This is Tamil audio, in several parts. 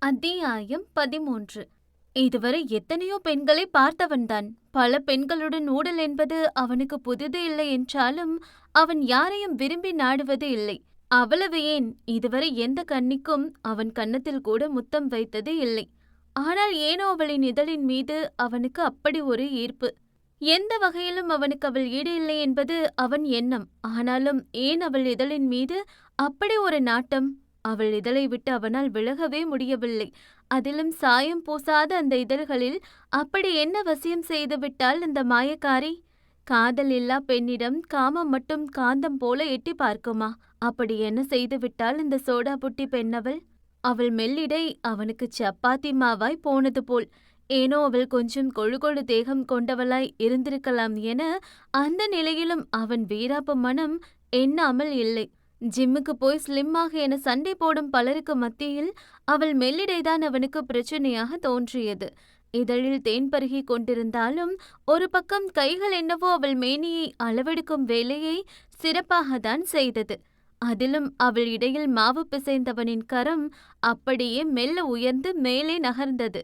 அத்தியாயம் 13. இதுவரை எத்தனையோ பெண்களை பார்த்தவன்தான். பல பெண்களுடன் ஊடல் என்பது அவனுக்கு புதிது இல்லை என்றாலும் அவன் யாரையும் விரும்பி நாடுவது இல்லை. அவ்வளவு ஏன், இதுவரை எந்த கன்னிக்கும் அவன் கன்னத்தில் கூட முத்தம் வைத்தது இல்லை. ஆனால் ஏனோ அவளின் இதழின் மீது அவனுக்கு அப்படி ஒரு ஈர்ப்பு. எந்த வகையிலும் அவனுக்கு அவள் ஈடு இல்லை என்பது அவன் எண்ணம். ஆனாலும் ஏன் அவள் இதழின் மீது அப்படி ஒரு நாட்டம்? அவள் இதழை விட்டு அவனால் விலகவே முடியவில்லை. அதிலும் சாயம் பூசாத அந்த இதழ்களில் அப்படி என்ன வசியம் செய்துவிட்டாள் அந்த மாயக்காரி? காதல் இல்லா பெண்ணிடம் காமம் மட்டும் காந்தம் போல எட்டி பார்க்குமா? அப்படி என்ன செய்துவிட்டாள் இந்த சோடா புட்டி பெண்ணவள்? அவள் மெல்லிடை அவனுக்கு சப்பாத்தி மாவாய் போனது போல். ஏனோ அவள் கொஞ்சம் கொழு கொழு தேகம் கொண்டவளாய் இருந்திருக்கலாம் என அந்த நிலையிலும் அவன் வீராப்பு மனம் எண்ணாமல் இல்லை. ஜிம்முக்கு போய் ஸ்லிம்மாக என சண்டை போடும் பலருக்கு மத்தியில் அவள் மெல்லிடைதான் அவனுக்கு பிரச்சனையாக தோன்றியது. இதழில் தேன் பருகி கொண்டிருந்தாலும் ஒரு பக்கம் கைகள் என்னவோ அவள் மேனியை அளவெடுக்கும் வேலையை சிறப்பாகத்தான் செய்தது. அதிலும் அவள் இடையில் மாவு பிசைந்தவனின் கரம் அப்படியே மெல்ல உயர்ந்து மேலே நகர்ந்தது.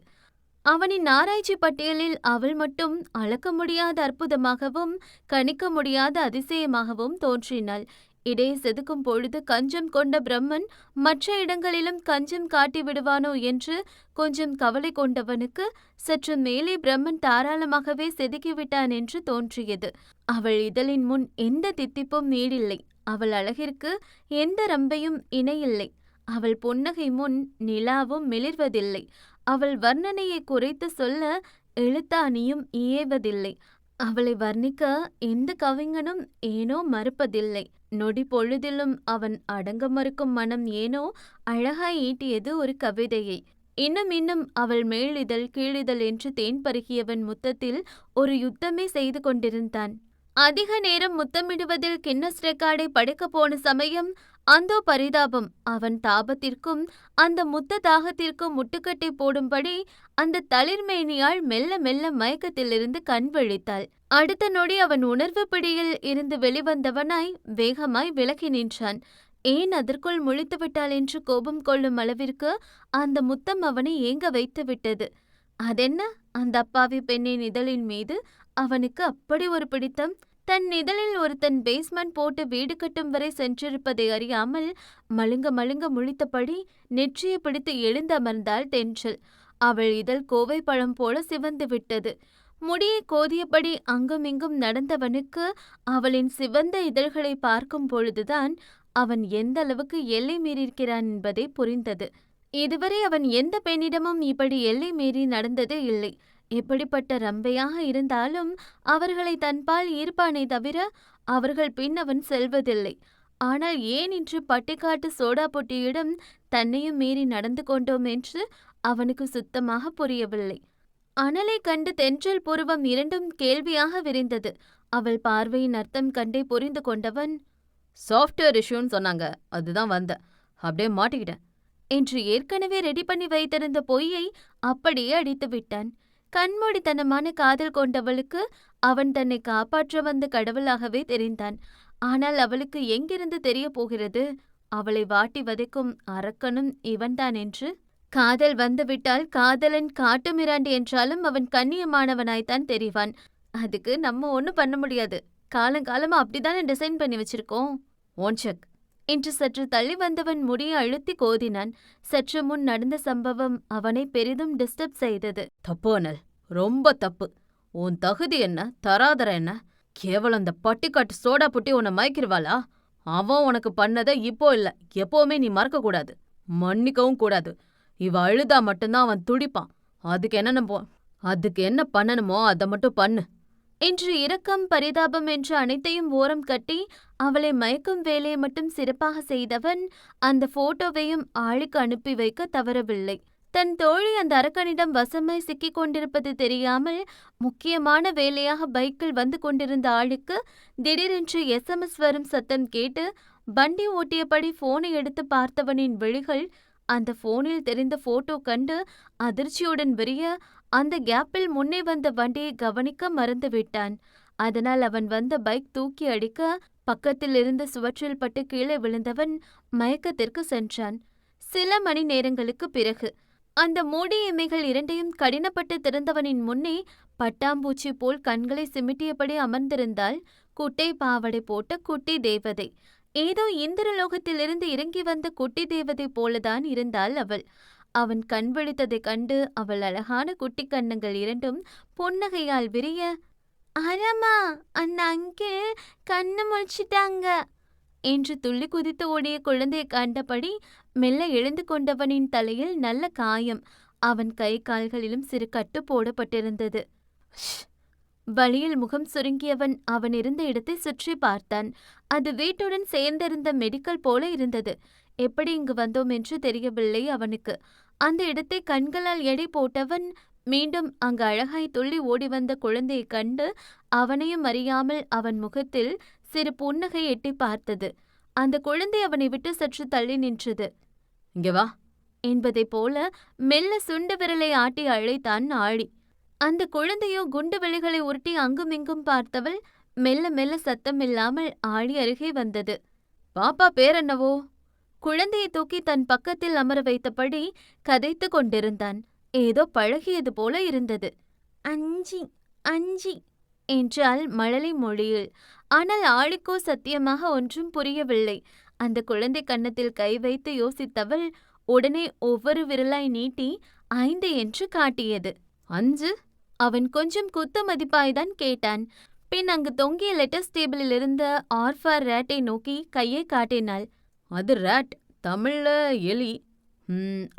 அவனின் ஆராய்ச்சி பட்டியலில் அவள் மட்டும் அளக்க முடியாத அற்புதமாகவும் கணிக்க முடியாத அதிசயமாகவும் தோன்றினாள். இடையே செதுக்கும் பொழுது கஞ்சம் கொண்ட பிரம்மன் மற்ற இடங்களிலும் கஞ்சம் காட்டி விடுவானோ என்று கொஞ்சம் கவலை கொண்டவனுக்கு சற்று மேலே பிரம்மன் தாராளமாகவே செதுக்கிவிட்டான் என்று தோன்றியது. அவள் இதழின் முன் எந்த தித்திப்பும் நீடில்லை. அவள் அழகிற்கு எந்த ரம்பையும் இணையில்லை. அவள் புன்னகை முன் நிலாவும் மிளிர்வதில்லை. அவள் வர்ணனையை குறைத்து சொல்ல எழுத்தாணியும் இயைவதில்லை. அவளை வர்ணிக்க எந்த கவிஞனும் ஏனோ மறுப்பதில்லை. நொடி பொழுதிலும் அவன் அடங்க மறுக்கும் மனம் ஏனோ அழகாய் ஈட்டியது ஒரு கவிதையை. இன்னும் அவள் மேலிதழ் கீழிதழ் என்று தேன் பருகியவன் முத்தத்தில் ஒரு யுத்தமே செய்து கொண்டிருந்தான். அதிக நேரம் முத்தமிடுவதில் கின்னஸ் ரெக்கார்டை படைக்கப் போன சமயம் அந்தோ பரிதாபம், அவன் தாபத்திற்கும் அந்த முத்த தாகத்திற்கும் முட்டுக்கட்டை போடும்படி அந்த தளிர்மேனியால் மெல்ல மெல்ல மயக்கத்திலிருந்து கண் விழித்தாள். அடுத்த நொடி அவன் உணர்வு பிடியில் இருந்து வெளிவந்தவனாய் வேகமாய் விலகி நின்றான். ஏன் அதற்குள் முழித்து விட்டாள் என்று கோபம் கொள்ளும் அளவிற்கு அந்த முத்தம் அவனை ஏங்க வைத்து விட்டது. அதென்ன, அந்த அப்பாவி பெண்ணின் இதழின் மீது அவனுக்கு அப்படி ஒரு பிடித்தம்? தன் இதழில் ஒருத்தன் பேஸ்மெண்ட் போட்டு வீடு கட்டும் வரை சென்றிருப்பதை அறியாமல் மழுங்க மழுங்க முழித்தபடி நெற்றியை பிடித்து எழுந்தமர்ந்தாள் தென்றல். அவள் இதழ் கோவை பழம் போல சிவந்து விட்டது. முடியை கோதியபடி அங்குமிங்கும் நடந்தவனுக்கு அவளின் சிவந்த இதழ்களை பார்க்கும் பொழுதுதான் அவன் எந்த அளவுக்கு எல்லை மீறியிருக்கிறான் என்பதே புரிந்தது. இதுவரை அவன் எந்த பெண்ணிடமும் இப்படி எல்லை மீறி நடந்தது இல்லை. எப்படிப்பட்ட ரம்பையாக இருந்தாலும் அவர்களை தன்பால் ஈர்ப்பானே தவிர அவர்கள் பின் அவன் செல்வதில்லை. ஆனால் ஏன் இன்று பட்டிக்காட்டு சோடா பொட்டியிடம் தன்னையும் மீறி நடந்து கொண்டோம் என்று அவனுக்கு சுத்தமாக புரியவில்லை. அனலை கண்டு தென்றல் புருவம் இரண்டும் கேள்வியாக விரிந்தது. அவள் பார்வையின் அர்த்தம் கண்டே புரிந்து கொண்டவன், சாஃப்ட்வேர் இஷ்யூன்னு சொன்னாங்க, அதுதான் வந்த, அப்படியே மாட்டிக்கிட்டேன் என்று ஏற்கனவே ரெடி பண்ணி வைத்திருந்த பொய்யை அப்படியே அடித்து விட்டான். கண்மூடித்தனமான காதல் கொண்டவளுக்கு அவன் தன்னை காப்பாற்ற வந்த கடவுளாகவே தெரிந்தான். ஆனால் அவளுக்கு எங்கிருந்து தெரிய போகிறது அவளை வாட்டி வதைக்கும் அரக்கனும் இவன்தான் என்று? காதல் வந்துவிட்டால் காதலன் காட்டு மிராண்டி என்றாலும் அவன் கண்ணியமானவனாய்த்தான் தெரிவான். அதுக்கு நம்ம ஒன்றும் பண்ண முடியாது. காலங்காலமா அப்படித்தானே டிசைன் பண்ணி வச்சிருக்கோம். ஒன் செக் என்று சற்று தள்ளி வந்தவன் முடியை அழுத்தி கோதினான். சற்று முன் நடந்த சம்பவம் அவனை பெரிதும் டிஸ்டர்ப் செய்தது. தப்பு அனல், ரொம்ப தப்பு. உன் தகுதி என்ன, தராதர என்ன? கேவலம் இந்த பட்டிக்காட்டு சோடா புட்டி உன்னை மயக்கிருவாளா? அவன் உனக்கு பண்ணதை இப்போ இல்ல, எப்பவுமே நீ மறக்க கூடாது, மன்னிக்கவும் கூடாது. இவ அழுதா மட்டும்தான் அவன் துடிப்பான். அதுக்கு என்ன பண்ணணுமோ அதை மட்டும் பண்ணு என்று இரக்கம் பரிதாபம் என்று அனைத்தையும் ஓரம் கட்டி அவளை மயக்கும் வேலையை மட்டும் சிறப்பாக செய்தவன் அந்த போட்டோவையும் ஆளுக்கு அனுப்பி வைக்க தவறவில்லை. தன் தோழி அந்த அரக்கனிடம் வசமாய் சிக்கிக் கொண்டிருப்பது தெரியாமல் முக்கியமான வேலையாக பைக்கில் வந்து கொண்டிருந்த ஆளுக்கு திடீரென்று SMS வரும் சத்தம் கேட்டு வண்டி ஓட்டியபடி போனை எடுத்து பார்த்தவனின் விழிகள் அந்த போனில் தெரிந்த போட்டோ கண்டு அதிர்ச்சியுடன் விரிய அந்த கேப்பில் முன்னே வந்த வண்டியை கவனிக்க மறந்துவிட்டான். அதனால் அவன் வந்த பைக் தூக்கி அடிக்க பக்கத்தில் இருந்த சுவற்றில் பட்டு கீழே விழுந்தவன் மயக்கத்திற்கு சென்றான். சில மணி நேரங்களுக்கு பிறகு அந்த மூடிய இமைகள் இரண்டையும் கடினப்பட்டு திறந்தவனின் முன்னே பட்டாம்பூச்சி போல் கண்களை சிமிட்டியபடி அமர்ந்திருந்தாள் குட்டை பாவடை போட்ட குட்டி தேவதை. ஏதோ இந்திரலோகத்திலிருந்து இறங்கி வந்த குட்டி தேவதை போலதான் இருந்தாள் அவள். அவன் கண் விழித்ததைக் கண்டு அவள் அழகான குட்டி கன்னங்கள் இரண்டும் புன்னகையால் விரிய, "அரமா, அந்த அங்கிள் கண்ணு முழிச்சிட்டாங்க" என்று துள்ளி குதித்து ஓடிய குழந்தையை கண்டபடி மெல்ல எழுந்து கொண்டவனின் தலையில் நல்ல காயம். அவன் கை கால்களிலும் சிறு கட்டு போடப்பட்டிருந்தது. வழியில் முகம் சுருங்கியவன் அவன் இருந்த இடத்தை சுற்றி பார்த்தான். அது வீட்டுடன் சேர்ந்திருந்த மெடிக்கல் போல இருந்தது. எப்படி இங்கு வந்தோம் என்று தெரியவில்லை அவனுக்கு. அந்த இடத்தை கண்களால் எடை போட்டவன் மீண்டும் அங்கு அழகாய் துள்ளி ஓடி வந்த குழந்தையை கண்டு அவனையும் அறியாமல் அவன் முகத்தில் சிறு புன்னகை எட்டி பார்த்தது. அந்த குழந்தை அவனை விட்டு சற்று தள்ளி நின்றது. இங்க வா என்பதைப் போல மெல்ல சுண்டு விரலை ஆட்டி அழைத்தான் ஆழி. அந்த குழந்தையோ குண்டு வெளிகளை உருட்டி அங்குமிங்கும் பார்த்தவள் மெல்ல மெல்ல சத்தமில்லாமல் ஆழி அருகே வந்தது. பாப்பா பேர் என்னவோ? குழந்தையை தூக்கி தன் பக்கத்தில் அமர வைத்தபடி கதைத்து கொண்டிருந்தான். ஏதோ பழகியது போல இருந்தது. "அஞ்சி அஞ்சி" என்றாள் மழலை மொழியில். ஆனால் ஆளுக்கோ சத்தியமாக ஒன்றும் புரியவில்லை. அந்த குழந்தை கன்னத்தில் கை வைத்து யோசித்தவள் உடனே ஒவ்வொரு விரலாய் நீட்டி 5 என்று காட்டியது. 5? அவன் கொஞ்சம் குத்து மதிப்பாய்தான் கேட்டான். பின் அங்கு தொங்கிய லெட்டர்ஸ் டேபிளில் இருந்த ஆர் ஃபார் ரேட்டை நோக்கி கையை காட்டினாள். அது ரேட், தமிழ்ல எலி.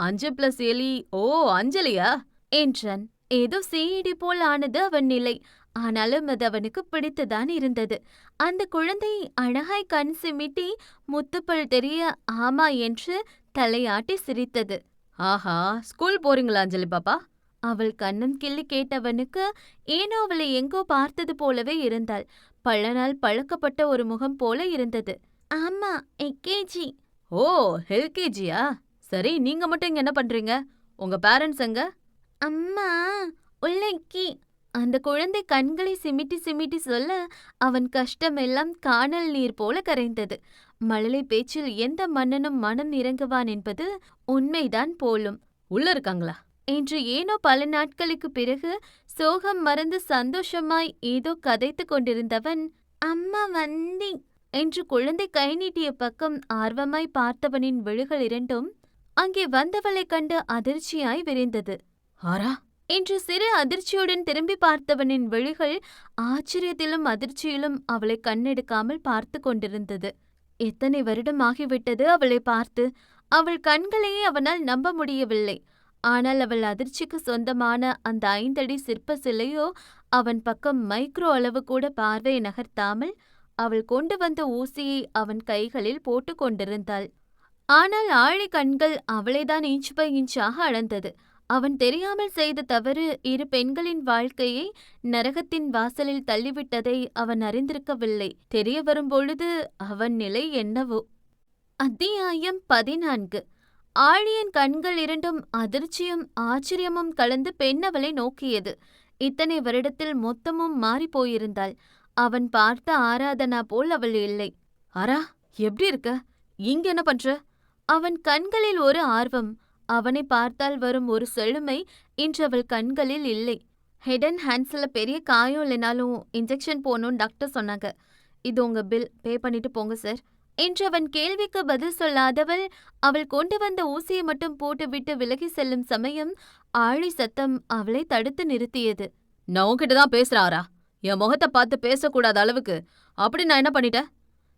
5 + எலி. ஓ, அஞ்சலியா என்றான். ஏதோ சிஇடி போல் ஆனது அவன் நிலை. ஆனாலும் அது அவனுக்கு பிடித்துதான் இருந்தது. அந்த குழந்தை அழகாய் கண் சிமிட்டி முத்துப்பல் தெரிய ஆமா என்று தலையாட்டி சிரித்தது. ஆஹா, ஸ்கூல் போறீங்களா அஞ்சலி பாப்பா? அவள் கண்ணம் கிள்ளி கேட்டவனுக்கு ஏனோ அவளை எங்கோ பார்த்தது போலவே இருந்தாள். பல நாள் பழக்கப்பட்ட ஒரு முகம் போல இருந்தது. ஆமா, எல்கேஜி. ஓ, எல்கேஜியா? சரி, நீங்க மட்டும் இங்க என்ன பண்றீங்க? உங்க பேரண்ட்ஸ் எங்க? அம்மா உள்ளக்கி. அந்த குழந்தை கண்களை சிமிட்டி சிமிட்டி சொல்ல அவன் கஷ்டமெல்லாம் காணல் நீர் போல கரைந்தது. மழலை பேச்சில் எந்த மன்னனும் மனம் இறங்குவான் என்பது உண்மைதான் போலும். உள்ள இருக்காங்களா என்று ஏனோ பல நாட்களுக்கு பிறகு சோகம் மறந்து சந்தோஷமாய் ஏதோ கதைத்து கொண்டிருந்தவன், "அம்மா வந்தி" என்று குழந்தை கை நீட்டிய பக்கம் ஆர்வமாய் பார்த்தவனின் விழிகள் இரண்டும் அங்கே வந்தவளைக் கண்டு அதிர்ச்சியாய் விரிந்தது. ஆரா என்று சிறு அதிர்ச்சியுடன் திரும்பி பார்த்தவனின் விழிகள் ஆச்சரியத்திலும் அதிர்ச்சியிலும் அவளை கண்ணெடுக்காமல் பார்த்து கொண்டிருந்தது. எத்தனை வருடம் ஆகிவிட்டது அவளை பார்த்து. அவள் கண்களையே அவனால் நம்ப முடியவில்லை. ஆனால் அவள் அதிர்ச்சிக்கு சொந்தமான அந்த 5 அடி சிற்ப சிலையோ அவன் பக்கம் மைக்ரோ அளவு கூட பார்வையை நகர்த்தாமல் அவள் கொண்டு வந்த ஊசியை அவன் கைகளில் போட்டு கொண்டிருந்தாள். ஆனால் ஆழி கண்கள் அவளைதான் இன்ச் பை இன்ச்சாக அளந்தது. அவன் தெரியாமல் செய்த தவறு 2 பெண்களின் வாழ்க்கையை நரகத்தின் வாசலில் தள்ளிவிட்டதை அவன் அறிந்திருக்கவில்லை. தெரிய வரும்பொழுது அவன் நிலை என்னவோ. அத்தியாயம் 14. ஆழியின் கண்கள் இரண்டும் அதிர்ச்சியும் ஆச்சரியமும் கலந்து பெண்ணவளை நோக்கியது. இத்தனை வருடத்தில் மொத்தமும் மாறிப்போயிருந்தாள். அவன் பார்த்த ஆராதனா போல் அவள் இல்லை. ஆரா, எப்படி இருக்க? இங்க என்ன பண்ற? அவன் கண்களில் ஒரு ஆர்வம். அவனை பார்த்தால் வரும் ஒரு செழுமை இன்று அவள் கண்களில் இல்லை. ஹெட் அண்ட் ஹேண்ட்ஸில் பெரிய காயம் இல்லைனாலும் இன்ஜெக்ஷன் போகணும்னு டாக்டர் சொன்னாங்க. இது உங்க பில், பே பண்ணிட்டு போங்க சார் என்று அவன் கேள்விக்கு பதில் சொல்லாதவள் அவள் கொண்டு வந்த ஊசியை மட்டும் போட்டுவிட்டு விலகி செல்லும் சமயம் ஆழி சத்தம் அவளை தடுத்து நிறுத்தியது. நான் உன்கிட்ட தான் பேசுறாரா? என் முகத்தை பார்த்து பேசக்கூடாத அளவுக்கு அப்படி நான் என்ன பண்ணிட்டேன்?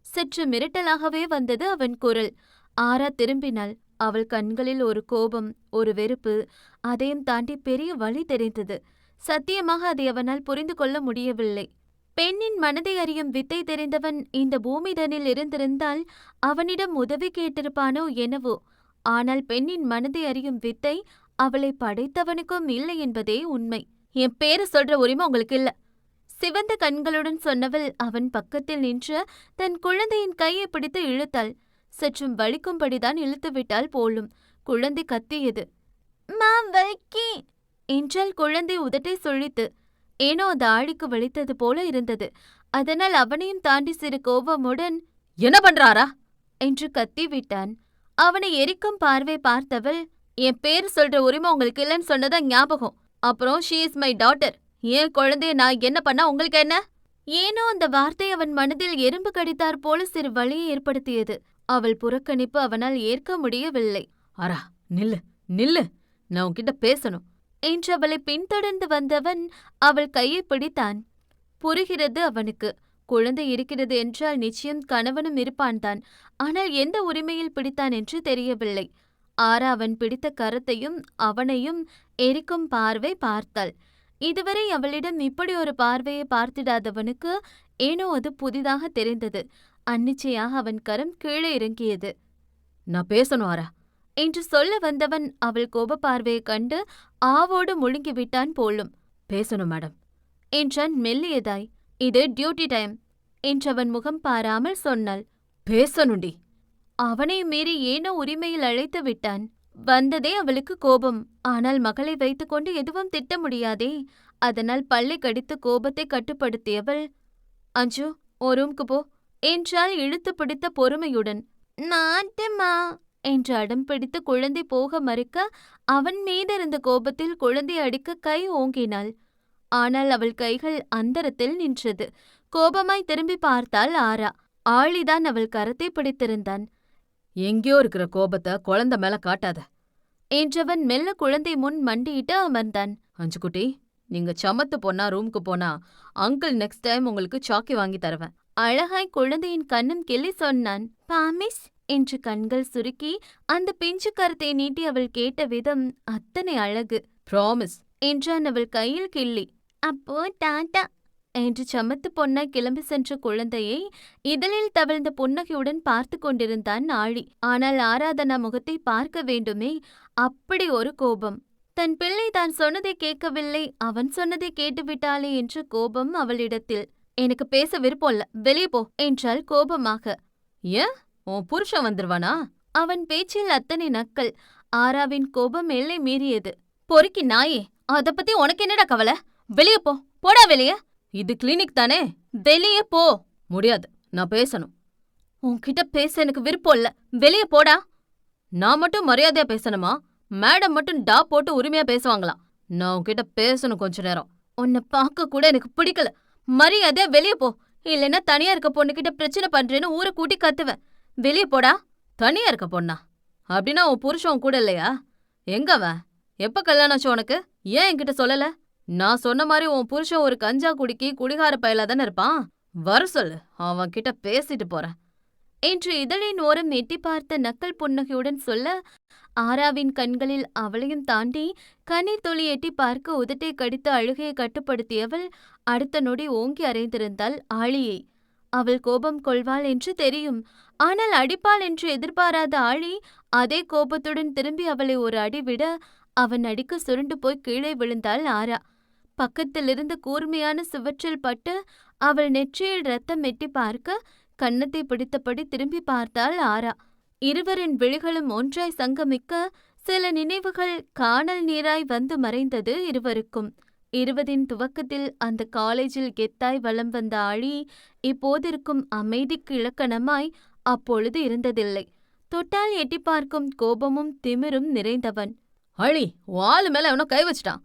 சற்று மிரட்டலாகவே வந்தது அவன் குரல். ஆரா திரும்பினாள். அவள் கண்களில் ஒரு கோபம், ஒரு வெறுப்பு, அதையும் தாண்டி பெரிய வலி தெரிந்தது. சத்தியமாக அதை அவனால் புரிந்து கொள்ள முடியவில்லை. பெண்ணின் மனதை அறியும் வித்தை தெரிந்தவன் இந்த பூமிதனில் இருந்திருந்தால் அவனிடம் உதவி கேட்டிருப்பானோ என்னவோ. ஆனால் பெண்ணின் மனதை அறியும் வித்தை அவளை படைத்தவனுக்கும் இல்லை என்பதே உண்மை. என் பேரை சொல்ற உரிமை உங்களுக்கு இல்ல. சிவந்த கண்களுடன் சொன்னவள் அவன் பக்கத்தில் நின்று தன் குழந்தையின் கையை பிடித்து இழுத்தாள். சற்றும் வலிக்கும்படிதான் இழுத்துவிட்டாள் போலும். குழந்தை கத்தியது. "மா வலிக்கி" என்றால் குழந்தை உதட்டை சுழித்து. ஏனோ அது ஆழிக்கு வலித்தது போல இருந்தது. அதனால் அவனையும் தாண்டி சிறு கோபமுடன், "என்ன பண்றாரா?" என்று கத்திவிட்டான். அவனை எரிக்கும் பார்வை பார்த்தவள், என் பேர் சொல்ற உரிமை உங்களுக்கு இல்லைன்னு சொன்னதா ஞாபகம். அப்புறம் ஷீ இஸ் மை டாட்டர். என் குழந்தைய நான் என்ன பண்ணா உங்களுக்கு என்ன? ஏனோ அந்த வார்த்தை அவன் மனதில் எறும்பு கடித்தாற் போல சிறு வலியை ஏற்படுத்தியது. அவள் புறக்கணிப்பு அவனால் ஏற்க முடியவில்லை. ஆரா, நில்லு நில்லு, நான் உன்கிட்ட பேசணும் என்று அவளை பின்தொடர்ந்து வந்தவன் அவள் கையை பிடித்தான். புரிகிறது அவனுக்கு. குழந்தை இருக்கிறது என்றால் நிச்சயம் கணவனும் இருப்பான்தான். ஆனால் எந்த உரிமையில் பிடித்தான் என்று தெரியவில்லை. ஆரா அவன் பிடித்த கரத்தையும் அவனையும் எரிக்கும் பார்வை பார்த்தாள். இதுவரை அவளிடம் இப்படி ஒரு பார்வையை பார்த்திடாதவனுக்கு ஏனோ அது புதிதாக தெரிந்தது. அன்னிச்சையாக அவன் கரம் கீழே இறங்கியது. நான் பேசணும் ஆரா என்று சொல்ல வந்தவன் அவள் கோப பார்வையைக் கண்டு ஆவோடு முழுங்கிவிட்டான் போலும். பேசணும் மேடம் என்றான் மெல்லியதாய். இது டியூட்டி டைம் என்றவன் முகம் பாராமல் சொன்னாள். பேசணுண்டி. அவனை மீறி ஏனோ உரிமையில் அழைத்து விட்டான். வந்ததே அவளுக்கு கோபம். ஆனால் மகளை வைத்துக்கொண்டு எதுவும் திட்ட முடியாதே. அதனால் பல்லை கடித்து கோபத்தை கட்டுப்படுத்தியவள், அஞ்சு ஓ ரூம்க்கு போ என்றாள் இழுத்து பிடித்த பொறுமையுடன். நாட்டம்மா என்று அடம் பிடித்து குழந்தை போக மறுக்க அவன் மீதிருந்த கோபத்தில் குழந்தை அடிக்க கை ஓங்கினாள். ஆனால் அவள் கைகள் அந்தரத்தில் நின்றது. கோபமாய் திரும்பி பார்த்தாள் ஆரா. ஆளிதான் அவள் கரத்தை பிடித்திருந்தான். எங்கேயோ இருக்கிற கோபத்தை குழந்தை மேல காட்டாத என்றவன் மெல்ல குழந்தை முன் மண்டியிட்டு அமர்ந்தான். அஞ்சுக்குட்டி, நீங்க சமத்து பொண்ணா ரூம்க்கு போனா அங்கிள் நெக்ஸ்ட் டைம் உங்களுக்கு சாக்கி வாங்கி தருவேன். அழகாய் குழந்தையின் கண்ணும் கிள்ளி சொன்னான். பாமிஸ் என்று கண்கள் சுருக்கி அந்த பிஞ்சு கரத்தை நீட்டி அவள் கேட்ட விதம் அத்தனை அழகு. ப்ராமிஸ் என்றான் அவள் கையில் கிள்ளி. அப்போ டாட்டா என்று சமத்து பொன்னாய் கிளம்பி சென்ற குழந்தையை இதழில் தவழ்ந்த புன்னகையுடன் பார்த்து கொண்டிருந்தான் ஆழி. ஆனால் ஆராதனா முகத்தை பார்க்க வேண்டுமே, அப்படி ஒரு கோபம். தன் பிள்ளை தான் சொன்னதை கேட்கவில்லை, அவன் சொன்னதை கேட்டுவிட்டாளே என்ற கோபம் அவளிடத்தில். எனக்கு பேச விருப்பம்ல, வெளியே போ என்றாள் கோபமாக. ஏன், உன் புருஷன் வந்துருவானா? அவன் பேச்சில் அத்தனை நக்கல். ஆராவின் கோபம் எல்லை மீறியது. பொறுக்கி நாயே, அத பத்தி உனக்கு என்னடா கவலை? வெளியே போ, போடா வெளியே. இது கிளினிக் தானே, வெளியே போ. முடியாது, நான் பேசணும். உன்கிட்ட பேச எனக்கு விருப்பம் இல்ல, வெளியே போடா. நான் மட்டும் மரியாதையா பேசணுமா? மேடம் மட்டும் டா போட்டு உரிமையா பேசுவாங்களாம். நான் உன்கிட்ட பேசணும் கொஞ்ச நேரம். உன்னை பார்க்க கூட எனக்கு பிடிக்கல. மரியாதையா வெளியே போ, இல்லைன்னா தனியா இருக்க பொண்ணுகிட்ட பிரச்சனை பண்றேன்னு ஊரை கூட்டி கத்துவேன். வெளியே போடா. தனியா இருக்க பொண்ணா? அப்படின்னா உன் புருஷன் கூட இல்லையா? எங்க அவன்? எப்ப கல்யாணம் ஆச்சு உனக்கு? ஏன் என்கிட்ட சொல்லல? நான் சொன்ன மாதிரி உன் புருஷன் ஒரு கஞ்சா குடிக்கி குடிகார பயலா தானே இருப்பான். வர சொல்லு, அவன் கிட்ட பேசிட்டு போறேன் என்று இதழின் ஓரம் எட்டி பார்த்த நக்கல் புன்னகையுடன் சொல்ல, ஆராவின் கண்களில் அவளையும் தாண்டி கண்ணீர் துளி எட்டி பார்க்க உதட்டை கடித்து அழுகையை கட்டுப்படுத்தியவள் அடுத்த நொடி ஓங்கி அறைந்திருந்தாள் ஆழியை. அவள் கோபம் கொள்வாள் என்று தெரியும். ஆனால் அடிப்பாள் என்று எதிர்பாராத ஆழி அதே கோபத்துடன் திரும்பி அவளை ஒரு அடி விட அவன் அடிக்க சுருண்டு போய் கீழே விழுந்தாள் ஆரா. பக்கத்திலிருந்து கூர்மையான சுவற்றில் பட்டு அவள் நெற்றியில் ரத்தம் எட்டி பார்க்க கன்னத்தை பிடித்தபடி திரும்பி பார்த்தாள் ஆரா. இருவரின் விழிகளும் ஒன்றாய் சங்கமிக்க சில நினைவுகள் காணல் நீராய் வந்து மறைந்தது இருவருக்கும். 20 துவக்கத்தில் அந்த காலேஜில் கெத்தாய் வலம் வந்த ஆழி இப்போதிருக்கும் அமைதிக்கு இலக்கணமாய் அப்பொழுது இருந்ததில்லை. தொட்டால் எட்டி பார்க்கும் கோபமும் திமிரும் நிறைந்தவன். ஆழி, வாலு மேல எவனோ கை வச்சிட்டான்.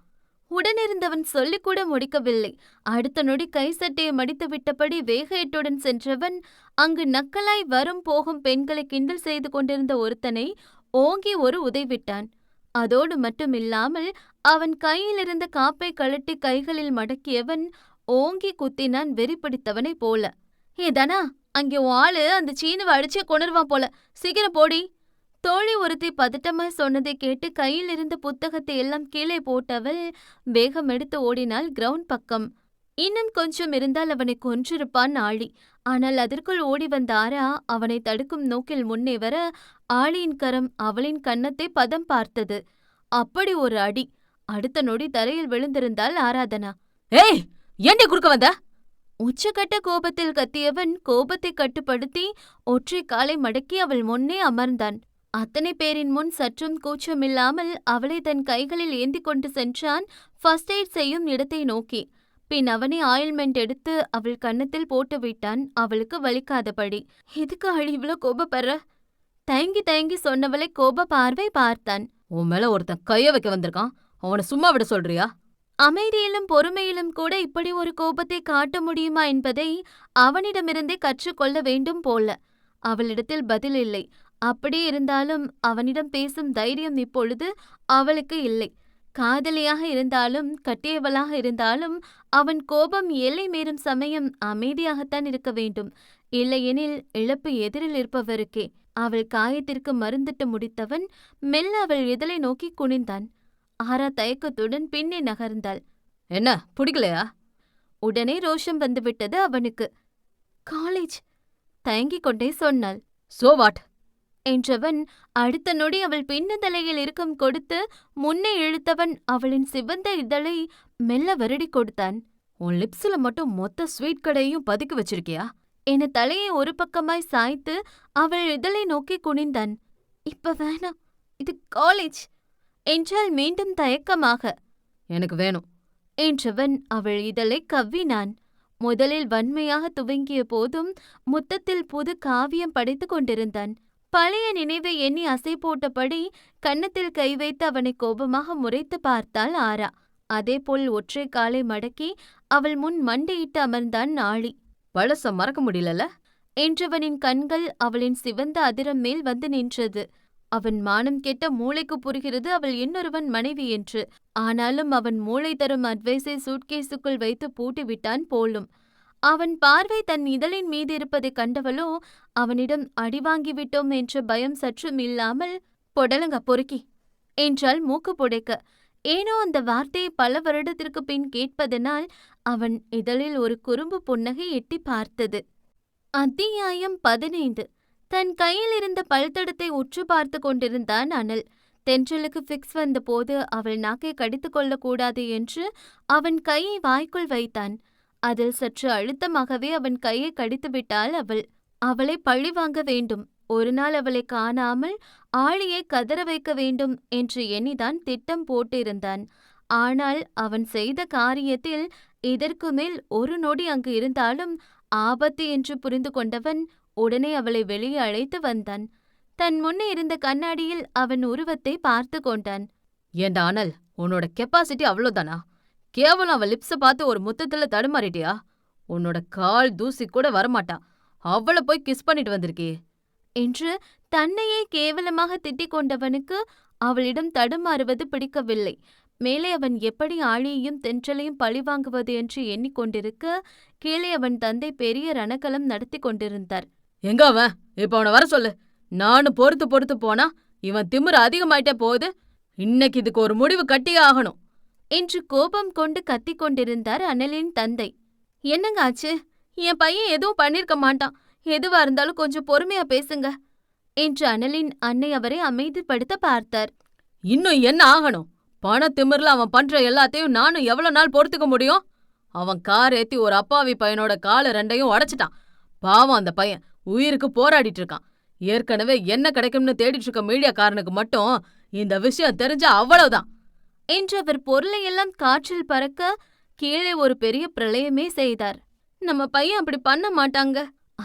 உடனிருந்தவன் சொல்லிக்கூட முடிக்கவில்லை. அடுத்த நொடி கை சட்டையை மடித்து விட்டபடி வேக எட்டுடன் சென்றவன் அங்கு நக்கலாய் வரும் போகும் பெண்களை கிண்டல் செய்து கொண்டிருந்த ஒருத்தனை ஓங்கி ஒரு உதை விட்டான். அதோடு மட்டுமில்லாமல் அவன் கையிலிருந்த காப்பை கழட்டி கைகளில் மடக்கியவன் ஓங்கி குத்தினான் வெறி பிடித்தவனைப் போல. ஏதானா, அங்கே உன் ஆளு அந்த சீனுவை அடிச்சே கொணருவான் போல, சீக்கிரம் போடி. தோழி ஒருத்தி பதட்டமாய் சொன்னதை கேட்டு கையில் இருந்த புத்தகத்தை எல்லாம் கீழே போட்டவள் வேகம் எடுத்து ஓடினாள் கிரவுண்ட் பக்கம். இன்னும் கொஞ்சம் இருந்தால் அவனை கொன்றிருப்பான் ஆழி. ஆனால் அதற்குள் ஓடி வந்த ஆரா அவனை தடுக்கும் நோக்கில் முன்னே வர ஆழியின் கரம் அவளின் கன்னத்தை பதம் பார்த்தது. அப்படி ஒரு அடி. அடுத்த நொடி தரையில் விழுந்திருந்தாள் ஆராதனா. ஏய், ஏண்டி குறுக்க வந்த? உச்சகட்ட கோபத்தில் கத்தியவன் கோபத்தை கட்டுப்படுத்தி ஒற்றை காலை மடக்கி அவள் முன்னே அமர்ந்தான். அத்தனை பேரின் முன் சற்றும் கூச்சமில்லாமல் அவளை தன் கைகளில் ஏந்தி கொண்டு சென்றான் ஃபர்ஸ்ட் எய்ட் செய்யும் இடத்தை நோக்கி. பின் அவனை ஆயில்மெண்ட் எடுத்து அவள் கன்னத்தில் போட்டு விட்டான், அவளுக்கு வலிக்காதபடி. எதுக்கு ஆழி இவ்வளோ கோபப்படுற? தயங்கி தயங்கி சொன்னவளை கோப பார்வை பார்த்தான். உன் மேல ஒருத்தன் கைய வைக்க வந்திருக்கான், அவனை சும்மா விட சொல்றியா? அமைதியிலும் பொறுமையிலும் கூட இப்படி ஒரு கோபத்தை காட்ட முடியுமா என்பதை அவனிடமிருந்தே கற்றுக்கொள்ள வேண்டும் போல. அவளிடத்தில் பதில் இல்லை. அப்படியே இருந்தாலும் அவனிடம் பேசும் தைரியம் இப்பொழுது அவளுக்கு இல்லை. காதலியாக இருந்தாலும் கட்டியவளாக இருந்தாலும் அவன் கோபம் எல்லை மீறும் சமயம் அமைதியாகத்தான் இருக்க வேண்டும். இல்லையெனில் இழப்பு எதிரில் இருப்பவருக்கே. அவள் காயத்திற்கு மருந்திட்டு முடித்தவன் மெல்ல அவள் இதழை நோக்கி குனிந்தான். ஆரா தயக்கத்துடன் பின்னே நகர்ந்தாள். என்ன பிடிக்கலையா? உடனே ரோஷம் வந்துவிட்டது அவனுக்கு. காலேஜ் தயங்கிக் கொண்டே சொன்னாள். So what? என்றவன் அடுத்த நொடி அவள் பின்னந்தலையில் இறுக்கம் கொடுத்து முன்னே இழுத்தவன் அவளின் சிவந்த இதழை மெல்ல வருடி கொடுத்தான். உன் லிப்ஸ்ல மட்டும் மொத்த ஸ்வீட் கடையும் பதுக்கி வச்சிருக்கியா? என தலையை ஒரு பக்கமாய் சாய்த்து அவள் இதழை நோக்கி குனிந்தான். இப்ப வேணாம், இது காலேஜ் என்றால் மீண்டும் தயக்கமாக. எனக்கு வேணும் என்றவன் அவள் இதழை கவ்வினான். முதலில் வன்மையாக துவங்கிய போதும் முத்தத்தில் புது காவியம் படைத்து கொண்டிருந்தான். பழைய நினைவை எண்ணி அசை போட்டபடி கன்னத்தில் கை வைத்து அவனை கோபமாக முறைத்து பார்த்தாள் ஆரா. அதேபோல் ஒற்றை காலை மடக்கி அவள் முன் மண்டியிட்டு அமர்ந்தான் நாளி. பழச மறக்க முடியலல என்றவனின் கண்கள் அவளின் சிவந்த அதிரம் மேல் வந்து நின்றது. அவன் மானம் கெட்ட மூளைக்கு புரிகிறது அவள் இன்னொருவன் மனைவி என்று. ஆனாலும் அவன் மூளை தரும் அட்வைஸை சூட்கேஸுக்குள் வைத்து பூட்டிவிட்டான் போலும். அவன் பார்வை தன் இதழின் மீது இருப்பதைக் கண்டவளோ அவனிடம் அடிவாங்கிவிட்டோம் என்ற பயம் சற்றும் இல்லாமல் பொடலங்க பொறுக்கி என்றாள் மூக்கு புடைக்க. ஏனோ அந்த வார்த்தையை பல வருடத்திற்கு பின் கேட்பதனால் அவன் இதழில் ஒரு குறும்பு புன்னகை எட்டி பார்த்தது. அத்தியாயம் 15. தன் கையில் இருந்த பல்தடத்தை உற்று பார்த்து கொண்டிருந்தான் அனல். தென்றலுக்கு ஃபிக்ஸ் வந்தபோது அவள் நாக்கை கடித்து கொள்ளக்கூடாது என்று அவன் கையை வாய்க்குள் வைத்தான். அதில் சற்று அழுத்தமாகவே அவன் கையை கடித்துவிட்டாள் அவள். அவளை பழி வாங்க வேண்டும். ஒரு நாள் அவளை காணாமல் ஆழியை கதற வைக்க வேண்டும் என்று எண்ணிதான் திட்டம் போட்டிருந்தான். ஆனால் அவன் செய்த காரியத்தில் இதற்கு மேல் ஒரு நொடி அங்கு இருந்தாலும் ஆபத்து என்று புரிந்து கொண்டவன் உடனே அவளை வெளியே அழைத்து வந்தான். தன் முன்னே இருந்த கண்ணாடியில் அவன் உருவத்தை பார்த்து கொண்டான். ஏண்டா அனல், உன்னோட கெப்பாசிட்டி அவ்வளோதானா? கேவலம் அவ லிப்ஸ பார்த்து ஒரு முத்தத்துல தடுமாறிட்டியா? உன்னோட கால் தூசி கூட வரமாட்டா. அவளை போய் கிஸ் பண்ணிட்டு வந்திருக்கே என்று தன்னையே கேவலமாக திட்டிக் கொண்டவனுக்கு அவளிடம் தடுமாறுவது பிடிக்கவில்லை. மேலே அவன் எப்படி ஆழியையும் தென்றலையும் பழிவாங்குவது என்று எண்ணிக்கொண்டிருக்க கீழே அவன் தந்தை பெரிய ரணகலம் நடத்தி கொண்டிருந்தார். எங்க அவன்? இப்ப அவனை வர சொல்லு. நானும் பொறுத்து பொறுத்து போனா இவன் திமிரு அதிகமாயிட்டே போகுது. இன்னைக்கு இதுக்கு ஒரு முடிவு கட்டியே ஆகணும் என்று கோபம் கொண்டு கத்திக் கொண்டிருந்தார் அனலின் தந்தை. என்னங்க ஆச்சு? என் பையன் எதுவும் பண்ணிருக்க மாட்டான். எதுவா இருந்தாலும் கொஞ்சம் பொறுமையா பேசுங்க என்று அனலின் அன்னை அவரை அமைதிப்படுத்த பார்த்தார். இன்னும் என்ன ஆகணும்? பண திமிர்ல அவன் பண்ற எல்லாத்தையும் நானும் எவ்வளவு நாள் பொறுத்துக்க முடியும்? அவன் கார் ஏத்தி ஒரு அப்பாவி பையனோட காலு ரெண்டையும் உடைச்சிட்டான். பாவம், அந்த பையன் உயிருக்கு போராடிட்டு இருக்கான். ஏற்கனவே என்ன கிடைக்கும்னு தேடிட்டு இருக்க மீடியாக்காரனுக்கு மட்டும் இந்த விஷயம் தெரிஞ்சா அவ்வளவுதான் என்று அவர் பொருளையெல்லாம் காற்றில் பறக்க கீழே ஒரு பெரிய பிரளயமே செய்தார். நம்ம பையன் அப்படி பண்ண மாட்டாங்க.